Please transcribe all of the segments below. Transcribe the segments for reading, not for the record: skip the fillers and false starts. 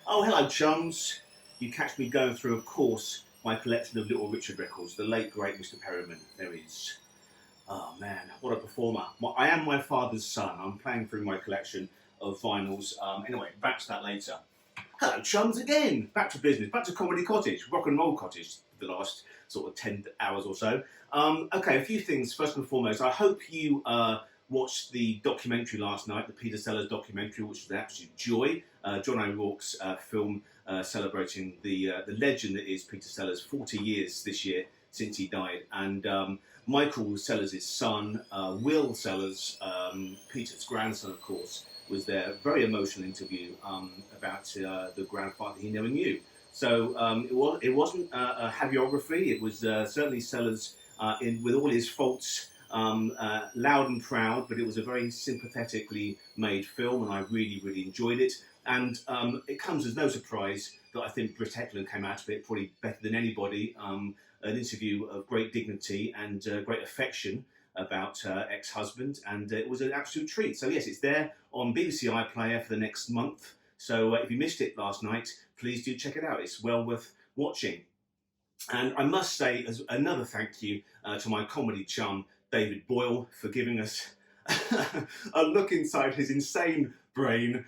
Oh, hello, chums. You catch me going through, of course, my collection of Little Richard records, the late, great Mr. Perriman. There he is. Oh, man, what a performer. I am my father's son. I'm playing through my collection of vinyls. Anyway, back to that later. Hello, chums, again. Back to business, back to Comedy Cottage, Rock and Roll Cottage, for the last sort of 10 hours or so. Okay, a few things. First and foremost, I hope you watched the documentary last night, the Peter Sellers documentary, which was an absolute joy. John O'Rourke's film celebrating the legend that is Peter Sellers, 40 years this year since he died. And Michael Sellers' son, Will Sellers, Peter's grandson, of course, was there. Very emotional interview about the grandfather he never knew. So it wasn't a hagiography. It was certainly Sellers with all his faults, loud and proud, but it was a very sympathetically made film, and I really, really enjoyed it. And it comes as no surprise that I think Britt Eklund came out of it probably better than anybody. An interview of great dignity and great affection about her ex-husband, and it was an absolute treat. So yes, it's there on BBC iPlayer for the next month. So if you missed it last night, please do check it out. It's well worth watching. And I must say, as another thank you to my comedy chum, David Boyle, for giving us a look inside his insane brain.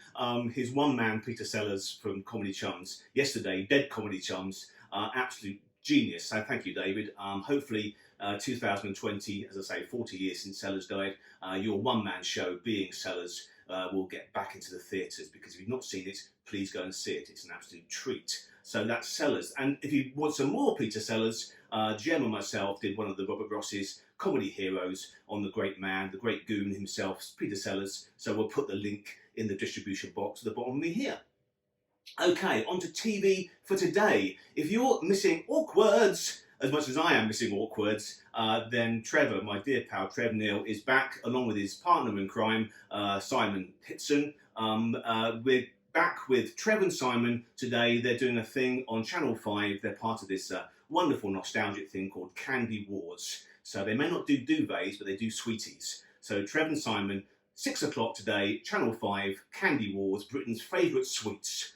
His one-man Peter Sellers from Comedy Chums yesterday, Dead Comedy Chums, absolute genius. So thank you, David. Hopefully 2020, as I say, 40 years since Sellers died, your one-man show, Being Sellers, will get back into the theatres, because if you've not seen it, please go and see it. It's an absolute treat. So that's Sellers. And if you want some more Peter Sellers, Jem and myself did one of the Robert Ross's comedy heroes on the great man, the great goon himself, Peter Sellers. So we'll put the link in the distribution box at the bottom of me here. Okay, on to TV for today. If you're missing Awkwards as much as I am missing Awkwards, then Trevor, my dear pal Trev Neal, is back along with his partner in crime, Simon Hitson. We're back with Trevor and Simon today. They're doing a thing on Channel 5. They're part of this wonderful nostalgic thing called Candy Wars. So they may not do duvets, but they do sweeties. So Trevor and Simon, 6 o'clock today, Channel 5, Candy Wars, Britain's favourite sweets.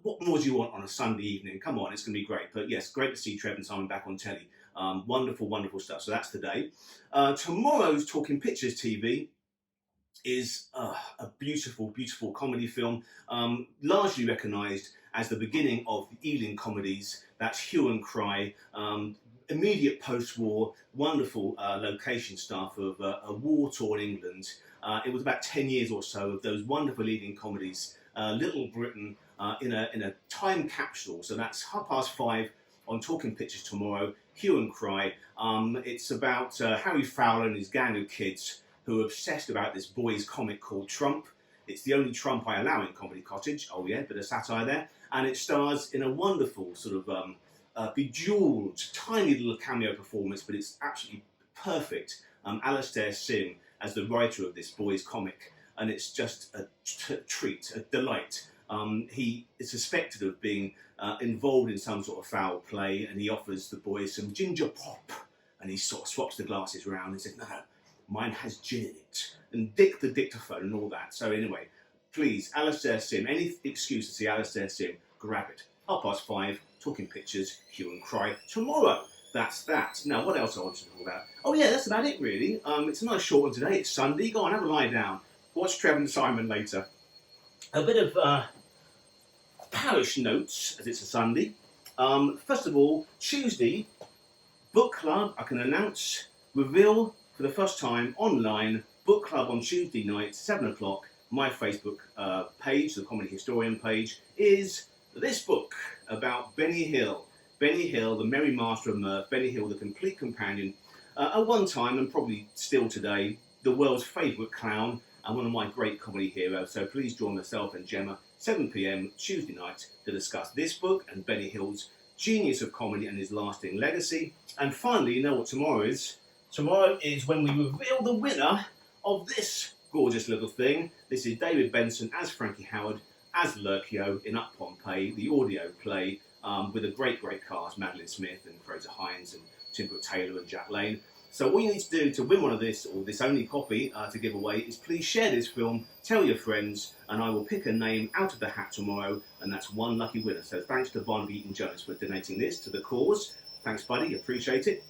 What more do you want on a Sunday evening? Come on, it's going to be great. But yes, great to see Trevor and Simon back on telly. Wonderful, wonderful stuff. So that's today. Tomorrow's Talking Pictures TV is a beautiful, beautiful comedy film, largely recognised as the beginning of the Ealing comedies. That's Hue and Cry, immediate post-war, wonderful location stuff of a war-torn England. It was about 10 years or so of those wonderful Ealing comedies, Little Britain in a time capsule. So that's 5:30 on Talking Pictures tomorrow, Hue and Cry. It's about Harry Fowler and his gang of kids who are obsessed about this boys' comic called Trump. It's the only Trump I allow in Comedy Cottage. Oh yeah, bit of satire there. And it stars in a wonderful sort of bejeweled, tiny little cameo performance, but it's absolutely perfect. Alastair Sim as the writer of this boys' comic, and it's just a treat, a delight. He is suspected of being involved in some sort of foul play, and he offers the boys some ginger pop, and he sort of swaps the glasses around and says, no, mine has gin in it, and Dick the dictaphone and all that. So anyway, please, Alastair Sim, any excuse to see Alastair Sim, grab it. 5:30, Talking Pictures, Hue and Cry tomorrow. That's that. Now, what else I want to talk about? Oh yeah, that's about it really. It's a nice short one today. It's Sunday. Go on, have a lie down. Watch Trevor and Simon later. A bit of parish notes, as it's a Sunday. First of all, Tuesday, book club, I can announce, reveal for the first time online, book club on Tuesday night, 7 o'clock. My Facebook page, the Comedy Historian page, is this book about Benny Hill. Benny Hill, the Merry Master of Mirth, Benny Hill, the complete companion, at one time, and probably still today, the world's favourite clown, and one of my great comedy heroes. So please join myself and Gemma, 7 p.m. Tuesday night, to discuss this book and Benny Hill's genius of comedy and his lasting legacy. And finally, you know what tomorrow is? Tomorrow is when we reveal the winner of this gorgeous little thing. This is David Benson as Frankie Howard, as Lurkio in Up Pompeii, the audio play with a great, great cast, Madeline Smith and Fraser Hines and Tim Brooke Taylor and Jack Lane. So all you need to do to win one of this, or this only copy to give away, is please share this film, tell your friends, and I will pick a name out of the hat tomorrow, and that's one lucky winner. So thanks to Barnaby Eaton Jones for donating this to the cause. Thanks, buddy, appreciate it.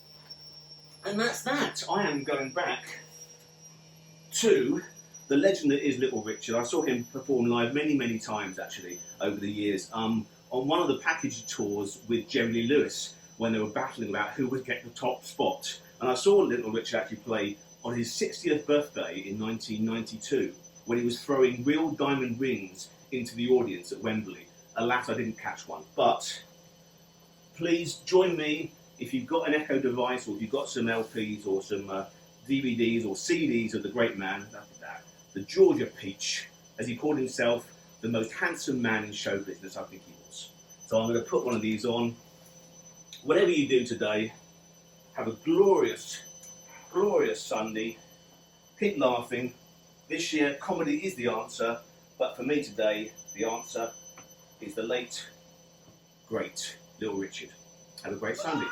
And that's that. I am going back to the legend that is Little Richard. I saw him perform live many, many times, actually, over the years. On one of the package tours with Jerry Lee Lewis, when they were battling about who would get the top spot. And I saw Little Richard actually play on his 60th birthday in 1992, when he was throwing real diamond rings into the audience at Wembley. Alas, I didn't catch one. But please join me if you've got an Echo device, or if you've got some LPs or some DVDs or CDs of the great man, the Georgia Peach, as he called himself, the most handsome man in show business, I think he was. So I'm going to put one of these on. Whatever you do today, have a glorious, glorious Sunday. Keep laughing. This year, comedy is the answer, but for me today, the answer is the late, great Little Richard. Have a great Sunday.